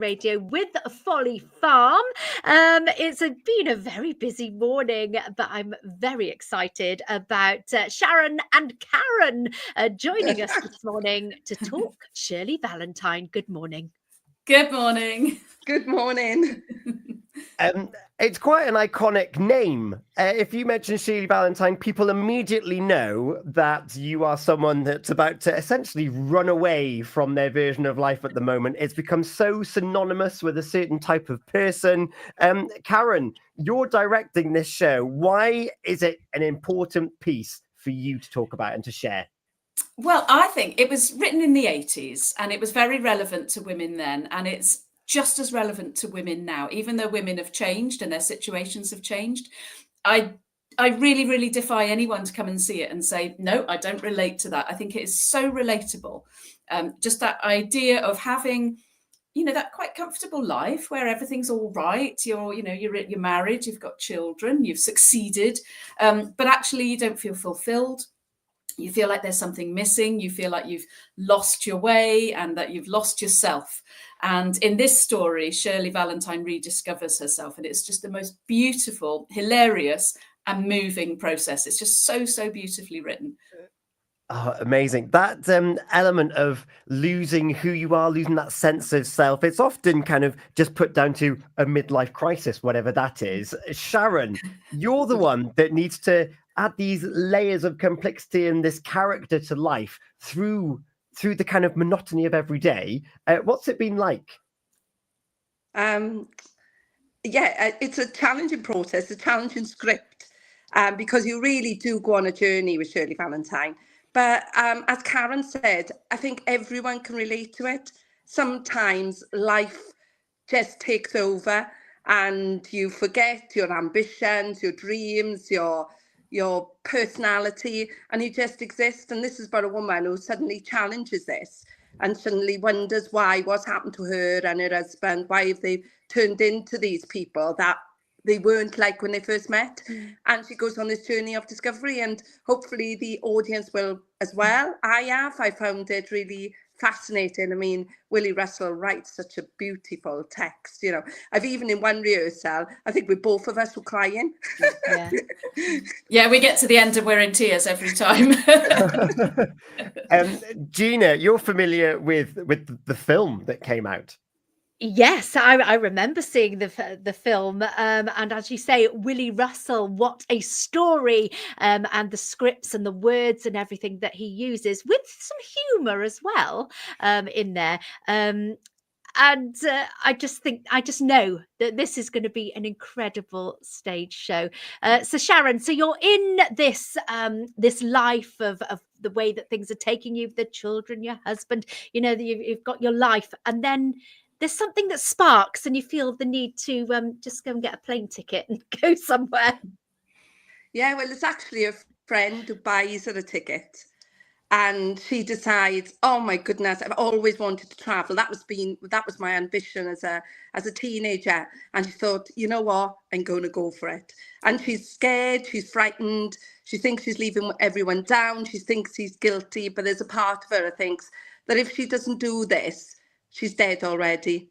Radio with Folly Farm. It's been a very busy morning, but I'm very excited about Sharen and Karen joining us this morning to talk Shirley Valentine. Good morning. Good morning. Good morning. It's quite an iconic name. If you mention Shirley Valentine, people immediately know that you are someone that's about to essentially run away from their version of life at the moment. It's become so synonymous with a certain type of person. Karen, you're directing this show. Why is it an important piece for you to talk about and to share? Well, I think it was written in the 80s and it was very relevant to women then, and it's just as relevant to women now, even though women have changed and their situations have changed. I really, really defy anyone to come and see it and say, no, I don't relate to that. I think it is so relatable. Just that idea of having, that quite comfortable life where everything's all right. You're married, you've got children, you've succeeded, but actually you don't feel fulfilled. You feel like there's something missing. You feel like you've lost your way and that you've lost yourself. And in this story, Shirley Valentine rediscovers herself. And it's just the most beautiful, hilarious and moving process. It's just so, so beautifully written. Oh, amazing. That element of losing who you are, losing that sense of self, it's often kind of just put down to a midlife crisis, whatever that is. Sharen, you're the one that needs to add these layers of complexity and this character to life through the kind of monotony of every day. What's it been like? It's a challenging process, a challenging script, because you really do go on a journey with Shirley Valentine. But as Karen said, I think everyone can relate to it. Sometimes life just takes over and you forget your ambitions, your dreams, your personality, and you just exist. And this is about a woman who suddenly challenges this and suddenly wonders what's happened to her and her husband, why have they turned into these people that they weren't like when they first met. And she goes on this journey of discovery, and hopefully the audience will as well. I found it really fascinating. I mean, Willie Russell writes such a beautiful text. I've even in one rehearsal, I think with both of us were crying. Yeah, we get to the end and we're in tears every time. Gina, you're familiar with the film that came out. Yes, I remember seeing the film, and as you say, Willie Russell, what a story, and the scripts and the words and everything that he uses with some humour as well in there. And I just know that this is going to be an incredible stage show. So Sharen, so you're in this life of the way that things are taking you, the children, your husband, you've got your life, and then there's something that sparks and you feel the need to just go and get a plane ticket and go somewhere. Yeah, well, it's actually a friend who buys her a ticket. And she decides, oh my goodness, I've always wanted to travel. That was my ambition as a teenager. And she thought, you know what, I'm going to go for it. And she's scared, she's frightened, she thinks she's leaving everyone down, she thinks she's guilty, but there's a part of her that thinks that if she doesn't do this, she's dead already.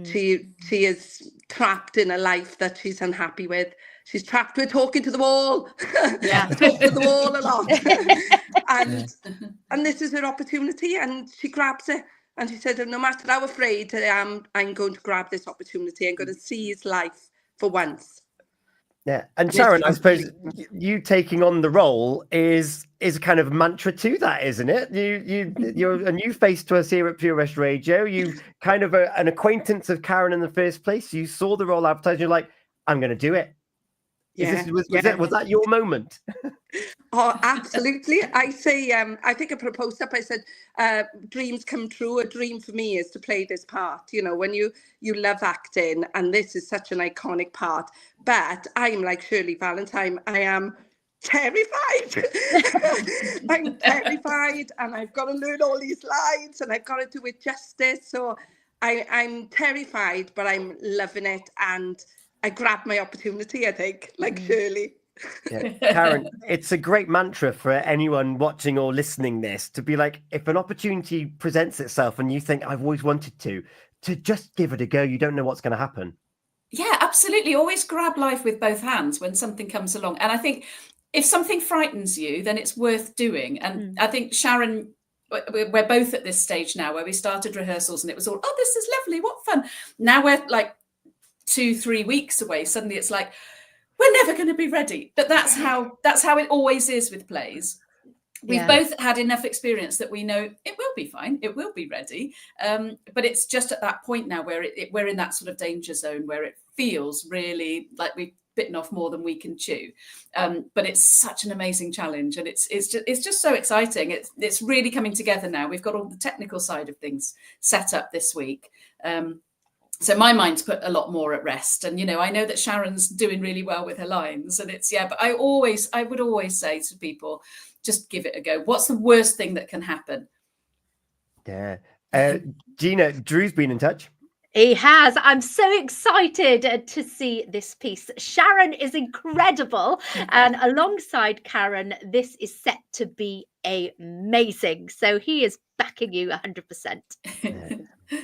She is trapped in a life that she's unhappy with. She's trapped with talking to the wall. Yeah. Talking to the wall a lot. and this is her opportunity, and she grabs it. And she said, no matter how afraid I am, I'm going to grab this opportunity. I'm going to seize life for once. Yeah, and Sharen, I suppose you taking on the role is a kind of mantra to that, isn't it? You're a new face to us here at Pure West Radio. You kind of an acquaintance of Karen in the first place. You saw the role advertised. You're like, I'm going to do it. Was that your moment? Oh, absolutely. I say, I think I proposed up. I said, dreams come true. A dream for me is to play this part. When you love acting, and this is such an iconic part. But I'm like Shirley Valentine. I am terrified. I'm terrified, and I've got to learn all these lines, and I've got to do it justice. So I'm terrified, but I'm loving it, and I grabbed my opportunity, I think, like Shirley. Yeah. Karen, it's a great mantra for anyone watching or listening this to be like, if an opportunity presents itself and you think I've always wanted to to just give it a go. You don't know what's going to happen. Yeah, absolutely. Always grab life with both hands when something comes along. And I think if something frightens you, then it's worth doing. And I think Sharen, we're both at this stage now where we started rehearsals and it was all, oh, this is lovely, what fun. Now we're like 2-3 weeks away. Suddenly it's like, we're never going to be ready. But that's how it always is with plays. We've both had enough experience that we know it will be fine. It will be ready. But it's just at that point now where we're in that sort of danger zone where it feels really like we've bitten off more than we can chew. But it's such an amazing challenge, and it's just so exciting. It's really coming together now. We've got all the technical side of things set up this week. So my mind's put a lot more at rest. And, I know that Sharon's doing really well with her lines, and but I would always say to people, just give it a go. What's the worst thing that can happen? Yeah. Gina, Drew's been in touch. He has. I'm so excited to see this piece. Sharen is incredible. And alongside Karen, this is set to be amazing. So he is backing you 100%.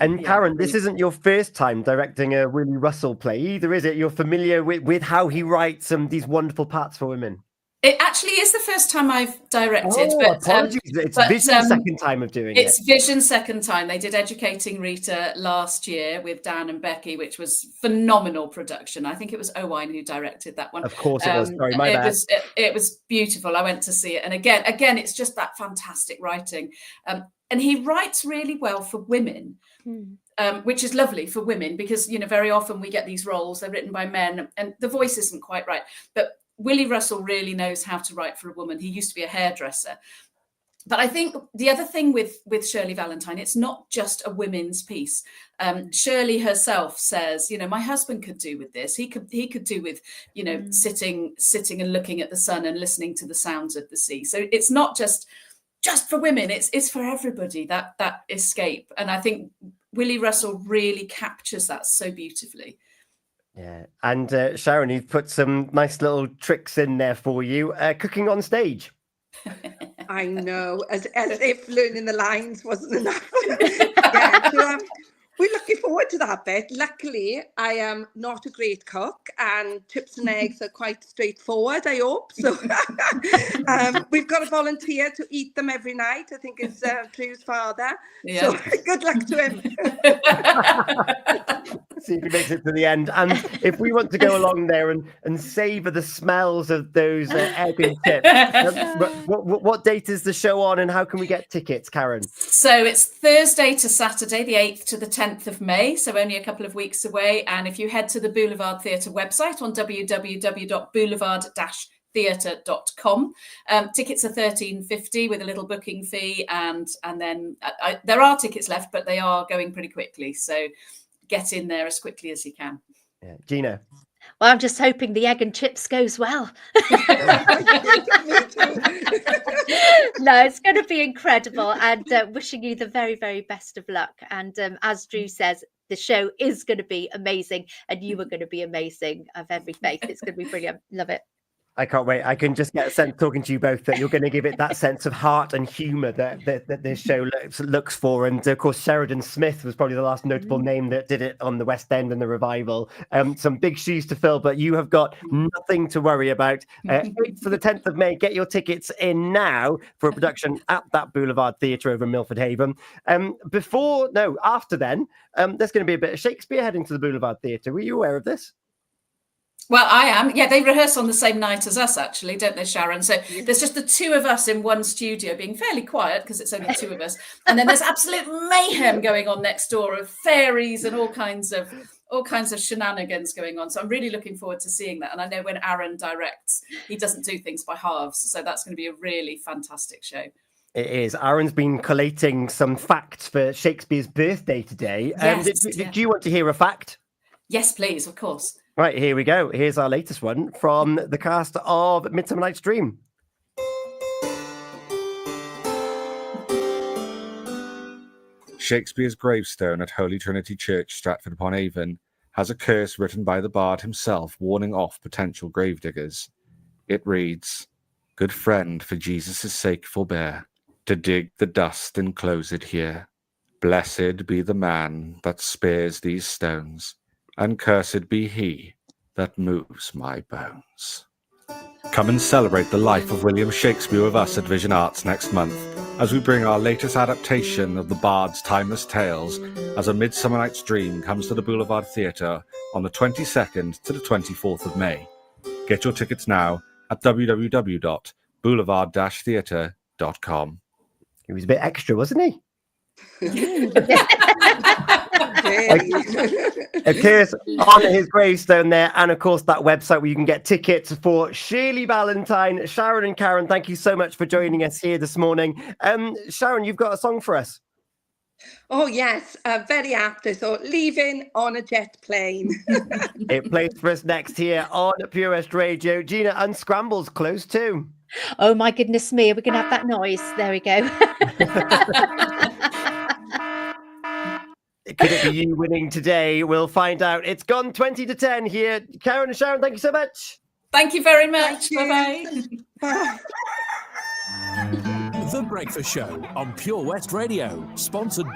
And Karen, this isn't your first time directing a Willy Russell play either, is it? You're familiar with how he writes these wonderful parts for women. It actually is the first time I've directed. Oh, but apologies. It's Vision's second time of doing it. It's Vision's second time. They did Educating Rita last year with Dan and Becky, which was phenomenal production. I think it was Owain who directed that one. Of course it was. Sorry, my bad. It was beautiful. I went to see it. And again, it's just that fantastic writing. And he writes really well for women. Which is lovely for women because, very often we get these roles, they're written by men and the voice isn't quite right. But Willy Russell really knows how to write for a woman. He used to be a hairdresser. But I think the other thing with Shirley Valentine, it's not just a women's piece. Shirley herself says, my husband could do with this. He could do with, sitting and looking at the sun and listening to the sounds of the sea. So it's not just for women. It's for everybody, that escape. And I think Willy Russell really captures that so beautifully. Yeah, and Sharen, you've put some nice little tricks in there for you. Cooking on stage. I know, as if learning the lines wasn't enough. Yeah, so, we're looking forward to that bit. Luckily, I am not a great cook, and chips and eggs are quite straightforward, I hope. So we've got a volunteer to eat them every night. I think it's Drew's father. Yeah. So good luck to him. See if he makes it to the end. And if we want to go along there and savour the smells of those egg and chips, what date is the show on and how can we get tickets, Karen? So it's Thursday to Saturday, the 8th to the 10th of May, so only a couple of weeks away. And if you head to the Boulevard Theatre website on www.boulevard-theatre.com, tickets are £13.50 with a little booking fee, and then there are tickets left, but they are going pretty quickly. So get in there as quickly as you can. Yeah. Gina? Well, I'm just hoping the egg and chips goes well. No, it's going to be incredible, and wishing you the very, very best of luck. And as Drew says, the show is going to be amazing, and you are going to be amazing. Of every faith, it's going to be brilliant. Love it. I can't wait. I can just get a sense talking to you both that you're going to give it that sense of heart and humour that this show looks for. And of course, Sheridan Smith was probably the last notable name that did it on the West End and the revival. Some big shoes to fill, but you have got nothing to worry about. For the 10th of May, get your tickets in now for a production at that Boulevard Theatre over in Milford Haven. After then, there's going to be a bit of Shakespeare heading to the Boulevard Theatre. Were you aware of this? Well, I am. Yeah, they rehearse on the same night as us, actually, don't they, Sharen? So there's just the two of us in one studio being fairly quiet because it's only two of us. And then there's absolute mayhem going on next door of fairies and all kinds of shenanigans going on. So I'm really looking forward to seeing that. And I know when Aaron directs, he doesn't do things by halves. So that's going to be a really fantastic show. It is. Aaron's been collating some facts for Shakespeare's birthday today. Yes, do you want to hear a fact? Yes, please, of course. Right, here we go. Here's our latest one from the cast of Midsummer Night's Dream. Shakespeare's gravestone at Holy Trinity Church, Stratford-upon-Avon, has a curse written by the bard himself warning off potential gravediggers. It reads, "Good friend, for Jesus' sake forbear, to dig the dust enclosed here. Blessed be the man that spares these stones, and cursed be he that moves my bones. Come and celebrate the life of William Shakespeare with us at Vision Arts next month, as we bring our latest adaptation of the Bard's timeless tales as A Midsummer Night's Dream comes to the Boulevard Theatre on the 22nd to the 24th of May. Get your tickets now at www.boulevard-theatre.com. He was a bit extra, wasn't he? A curse on his gravestone there, and of course that website where you can get tickets for Shirley Valentine. Sharen and Karen, thank you so much for joining us here this morning. Sharen, you've got a song for us. Oh yes, very apt. So Leaving on a Jet Plane. It plays for us next here on Pure West Radio. Gina, Unscramble's close too. Oh my goodness me, are we going to have that noise? There we go. Could it be you winning today? We'll find out. It's gone 20 to 10 here. Karen and Sharen, thank you so much. Thank you very much. Bye-bye. Bye. The Breakfast Show on Pure West Radio, sponsored by